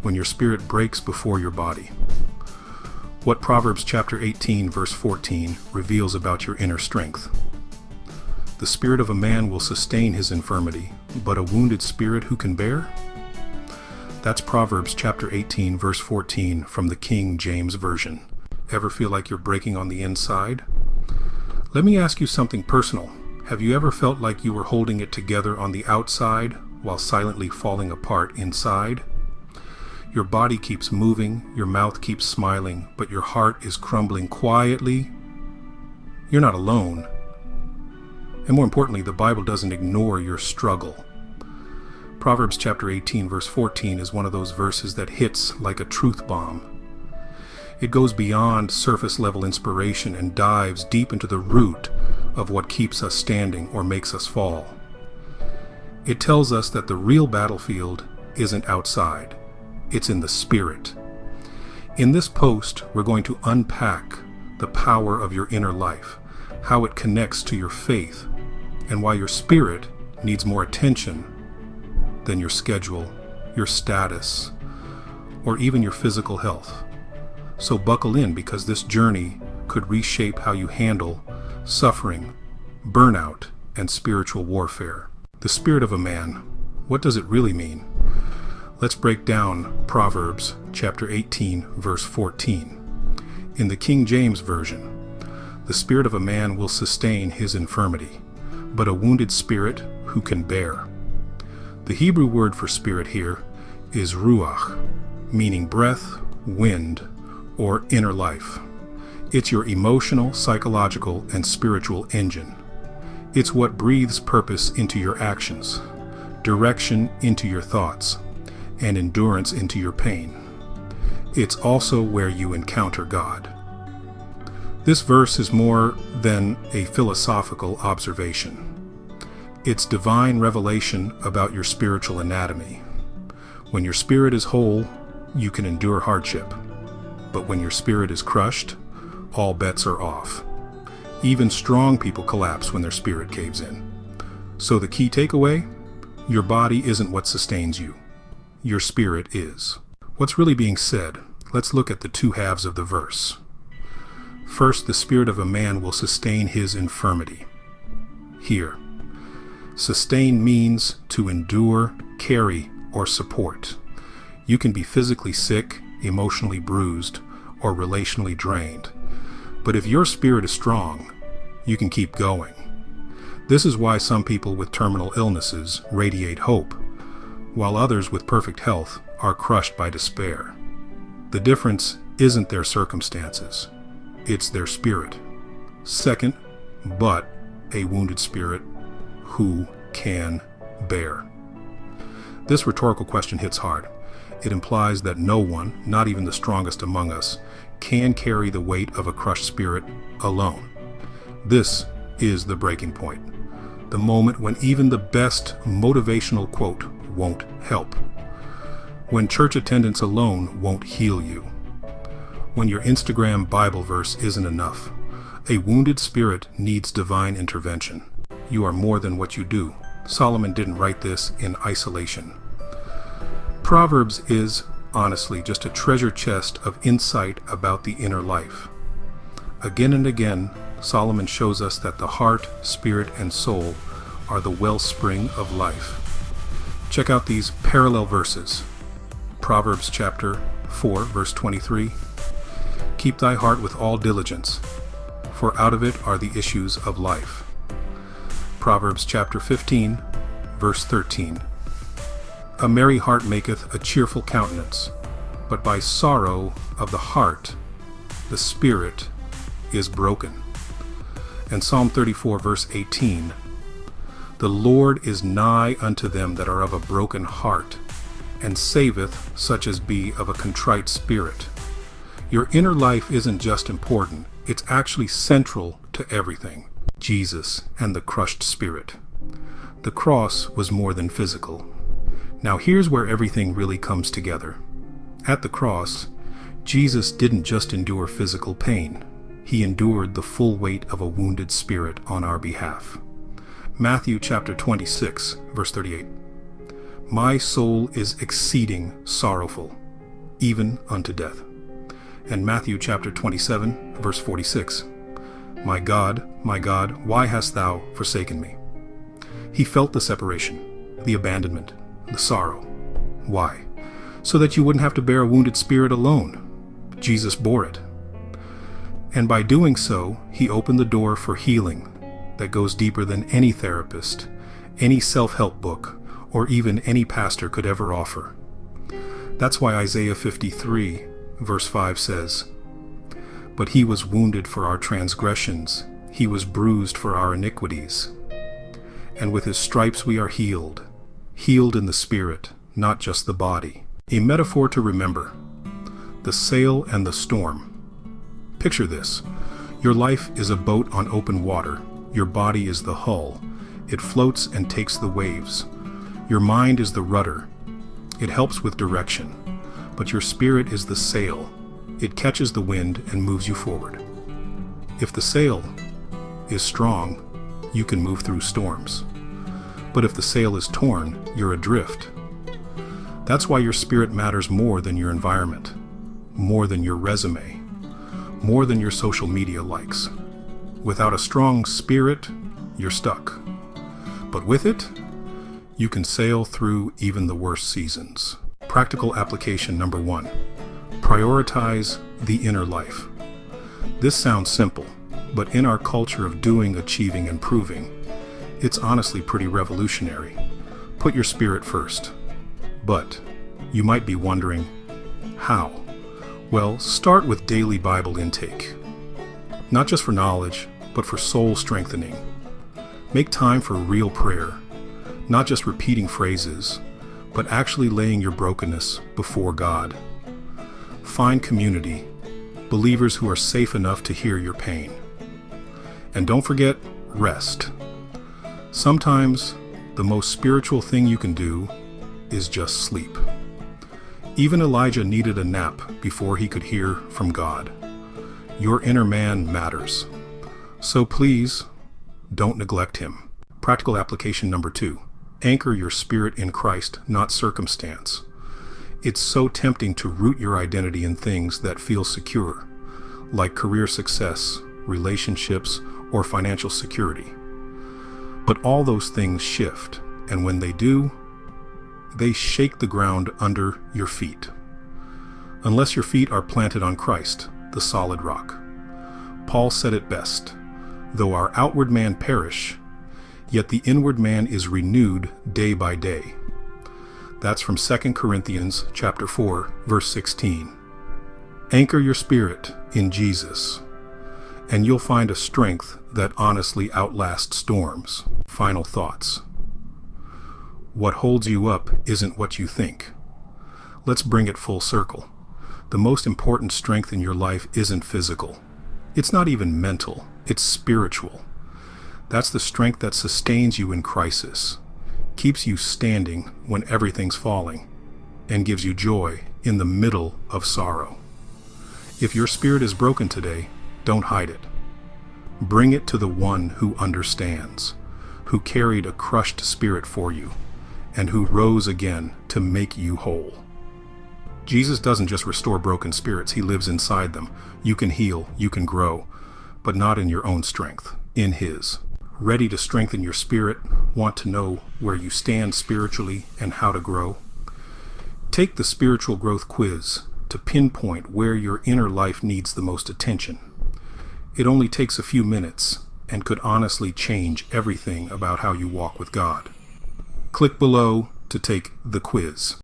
when your spirit breaks before your body. What Proverbs chapter 18 verse 14 reveals about your inner strength. The spirit of a man will sustain his infirmity, but a wounded spirit who can bear? That's Proverbs chapter 18 verse 14 from the King James Version. Ever feel like you're breaking on the inside? Let me ask you something personal. Have you ever felt like you were holding it together on the outside while silently falling apart inside? Your body keeps moving, your mouth keeps smiling, but your heart is crumbling quietly. You're not alone. And more importantly, the Bible doesn't ignore your struggle. Proverbs chapter 18 verse 14 is one of those verses that hits like a truth bomb. It goes beyond surface level inspiration and dives deep into the root of what keeps us standing or makes us fall. It tells us that the real battlefield isn't outside, it's in the spirit. In this post, we're going to unpack the power of your inner life, how it connects to your faith, and why your spirit needs more attention than your schedule, your status, or even your physical health. So buckle in, because this journey could reshape how you handle suffering, burnout, and spiritual warfare. The spirit of a man, what does it really mean? Let's break down Proverbs chapter 18 verse 14. In the King James Version, the spirit of a man will sustain his infirmity, but a wounded spirit who can bear. The Hebrew word for spirit here is ruach, meaning breath, wind, or inner life. It's your emotional, psychological, and spiritual engine. It's what breathes purpose into your actions, direction into your thoughts, and endurance into your pain. It's also where you encounter God. This verse is more than a philosophical observation. It's divine revelation about your spiritual anatomy. When your spirit is whole, you can endure hardship. But when your spirit is crushed, all bets are off. Even strong people collapse when their spirit caves in. So the key takeaway? Your body isn't what sustains you. Your spirit is. What's really being said? Let's look at the two halves of the verse. First, the spirit of a man will sustain his infirmity. Here, sustain means to endure, carry, or support. You can be physically sick, emotionally bruised, or relationally drained. But if your spirit is strong, you can keep going. This is why some people with terminal illnesses radiate hope, while others with perfect health are crushed by despair. The difference isn't their circumstances, it's their spirit. Second, but a wounded spirit who can bear. This rhetorical question hits hard. It implies that no one, not even the strongest among us, can carry the weight of a crushed spirit alone. This is the breaking point, the moment when even the best motivational quote won't help, when church attendance alone won't heal you, when your Instagram Bible verse isn't enough. A wounded spirit needs divine intervention. You are more than what you do. Solomon didn't write this in isolation. Proverbs is, honestly, just a treasure chest of insight about the inner life. Again and again, Solomon shows us that the heart, spirit, and soul are the wellspring of life. Check out these parallel verses. Proverbs chapter 4, verse 23. Keep thy heart with all diligence, for out of it are the issues of life. Proverbs chapter 15, verse 13. A merry heart maketh a cheerful countenance, but by sorrow of the heart the spirit is broken. And Psalm 34, verse 18. The Lord is nigh unto them that are of a broken heart, and saveth such as be of a contrite spirit. Your inner life isn't just important, it's actually central to everything. Jesus and the crushed spirit. The cross was more than physical. Now here's where everything really comes together. At the cross, Jesus didn't just endure physical pain. He endured the full weight of a wounded spirit on our behalf. Matthew chapter 26, verse 38. My soul is exceeding sorrowful, even unto death. And Matthew chapter 27, verse 46. My God, why hast thou forsaken me? He felt the separation, the abandonment, the sorrow. Why? So that you wouldn't have to bear a wounded spirit alone. Jesus bore it. And by doing so, he opened the door for healing that goes deeper than any therapist, any self-help book, or even any pastor could ever offer. That's why Isaiah 53, verse 5 says, But he was wounded for our transgressions, he was bruised for our iniquities. And with his stripes we are healed, healed in the spirit, not just the body. A metaphor to remember: the sail and the storm. Picture this. Your life is a boat on open water. Your body is the hull. It floats and takes the waves. Your mind is the rudder. It helps with direction. But your spirit is the sail. It catches the wind and moves you forward. If the sail is strong, you can move through storms. But if the sail is torn, you're adrift. That's why your spirit matters more than your environment, more than your resume, more than your social media likes. Without a strong spirit, you're stuck. But with it, you can sail through even the worst seasons. Practical application number 1. Prioritize the inner life. This sounds simple, but in our culture of doing, achieving, and proving, it's honestly pretty revolutionary. Put your spirit first. But you might be wondering, how? Well, start with daily Bible intake. Not just for knowledge, but for soul strengthening. Make time for real prayer, not just repeating phrases, but actually laying your brokenness before God. Find community, believers who are safe enough to hear your pain. And don't forget, rest. Sometimes the most spiritual thing you can do is just sleep. Even Elijah needed a nap before he could hear from God. Your inner man matters. So please, don't neglect him. Practical application number 2. Anchor your spirit in Christ, not circumstance. It's so tempting to root your identity in things that feel secure, like career success, relationships, or financial security. But all those things shift, and when they do, they shake the ground under your feet. Unless your feet are planted on Christ, the solid rock. Paul said it best, though our outward man perish, yet the inward man is renewed day by day. That's from 2 Corinthians chapter 4, verse 16. Anchor your spirit in Jesus, and you'll find a strength that honestly outlasts storms. Final thoughts. What holds you up isn't what you think. Let's bring it full circle. The most important strength in your life isn't physical. It's not even mental. It's spiritual. That's the strength that sustains you in crisis, keeps you standing when everything's falling, and gives you joy in the middle of sorrow. If your spirit is broken today, don't hide it. Bring it to the one who understands, who carried a crushed spirit for you, and who rose again to make you whole. Jesus doesn't just restore broken spirits, he lives inside them. You can heal, you can grow, but not in your own strength, in his. Ready to strengthen your spirit? Want to know where you stand spiritually and how to grow? Take the spiritual growth quiz to pinpoint where your inner life needs the most attention. It only takes a few minutes and could honestly change everything about how you walk with God. Click below to take the quiz.